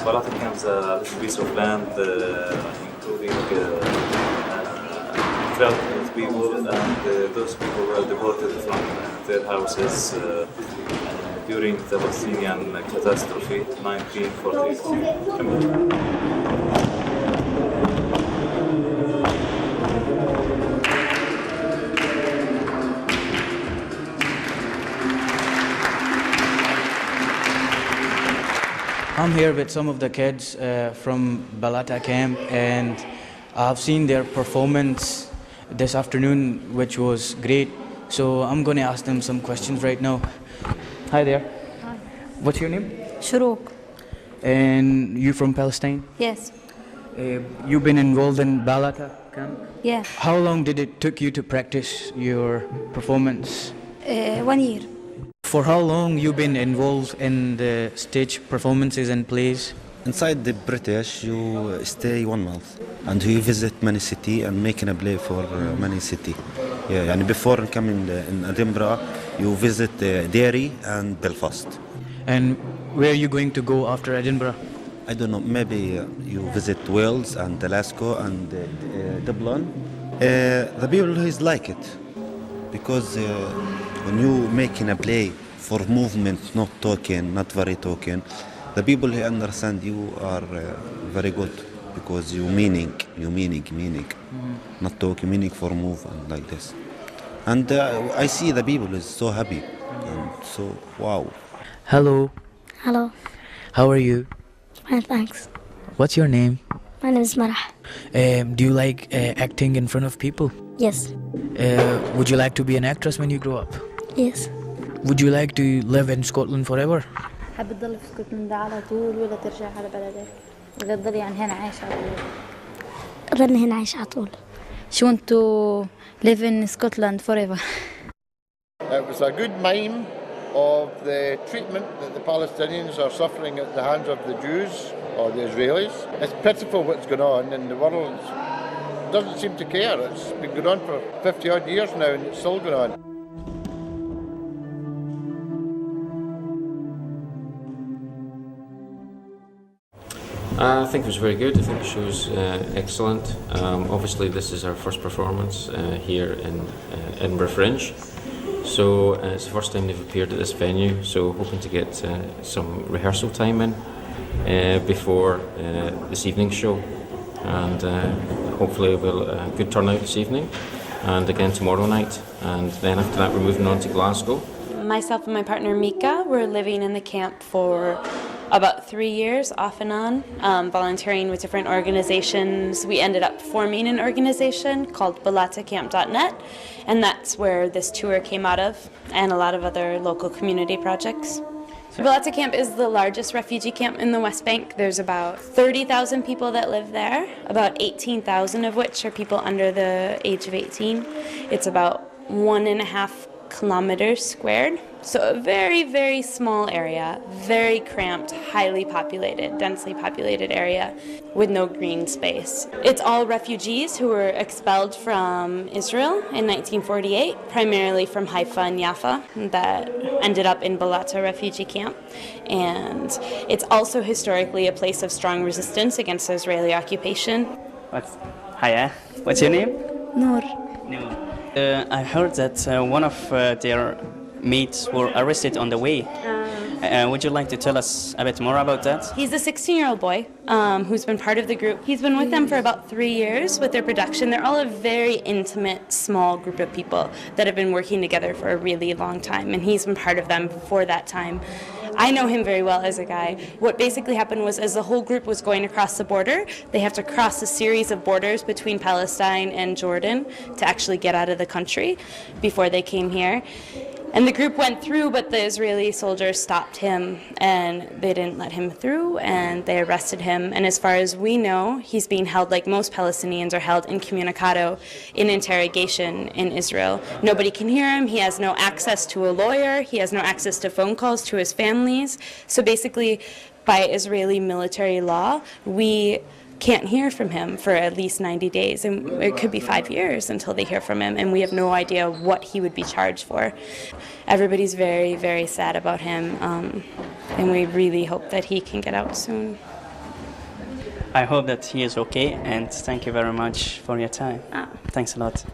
Balata camp is a little piece of land, including 12 people, and those people were deported from their houses during the Palestinian catastrophe, 1948. I'm here with some of the kids from Balata camp, and I've seen their performance this afternoon, which was great. So I'm going to ask them some questions right now. Hi there. Hi. What's your name? Shuruk. And you from Palestine? Yes. You've been involved in Balata camp? Yeah. How long did it took you to practice your performance? 1 year. For how long you been involved in the stage performances and plays? Inside the British, you stay 1 month and you visit many city and making a play for many city. Yeah, and before coming in Edinburgh, you visit Derry and Belfast. And where are you going to go after Edinburgh? I don't know, maybe you visit Wales and Glasgow and Dublin. The people is like it because when you making a play for movement, not talking, not very talking, the people who understand you are very good because you meaning, not talking, meaning for move and like this. And I see the people is so happy and so wow. Hello. Hello. How are you? Fine, thanks. What's your name? My name is Marah. Do you like acting in front of people? Yes. Would you like to be an actress when you grow up? Yes. Would you like to live in Scotland forever? حابة تضل في اسكتلندا على طول ولا ترجع على بلدك؟ ولا تضل يعني هنا عايش على طول؟ أظن هنا عايش على طول. She want to live in Scotland forever. It was a good mime of the treatment that the Palestinians are suffering at the hands of the Jews or the Israelis. It's pitiful what's going on, and the world doesn't seem to care. It's been going on for 50 odd years now and it's still going on. I think it was very good. I think the show was excellent. Obviously, this is our first performance here in Edinburgh Fringe. So it's the first time they've appeared at this venue, so hoping to get some rehearsal time in before this evening's show. And hopefully we'll a good turnout this evening and again tomorrow night. And then after that we're moving on to Glasgow. Myself and my partner Mika were living in the camp for about 3 years, off and on, volunteering with different organizations. We ended up forming an organization called BALATACamp.net, and that's where this tour came out of, and a lot of other local community projects. Balata Camp is the largest refugee camp in the West Bank. There's about 30,000 people that live there, about 18,000 of which are people under the age of 18. It's about 1.5 kilometers squared. So a very, very small area, very cramped, highly populated, densely populated area with no green space. It's all refugees who were expelled from Israel in 1948, primarily from Haifa and Jaffa, that ended up in Balata refugee camp. And it's also historically a place of strong resistance against Israeli occupation. Hiya, what's your name? Noor. I heard that one of their mates were arrested on the way. Would you like to tell us a bit more about that? He's a 16-year-old boy who's been part of the group. He's been with them for about 3 years with their production. They're all a very intimate, small group of people that have been working together for a really long time, and he's been part of them for that time. I know him very well as a guy. What basically happened was, as the whole group was going across the border, they have to cross a series of borders between Palestine and Jordan to actually get out of the country before they came here. And the group went through, but the Israeli soldiers stopped him, and they didn't let him through, and they arrested him. And as far as we know, he's being held like most Palestinians are held, incommunicado, in interrogation in Israel. Nobody can hear him. He has no access to a lawyer. He has no access to phone calls to his families. So basically, by Israeli military law, we can't hear from him for at least 90 days, and it could be 5 years until they hear from him, and we have no idea what he would be charged for. Everybody's very, very sad about him, and we really hope that he can get out soon. I hope that he is okay, and thank you very much for your time. Thanks a lot.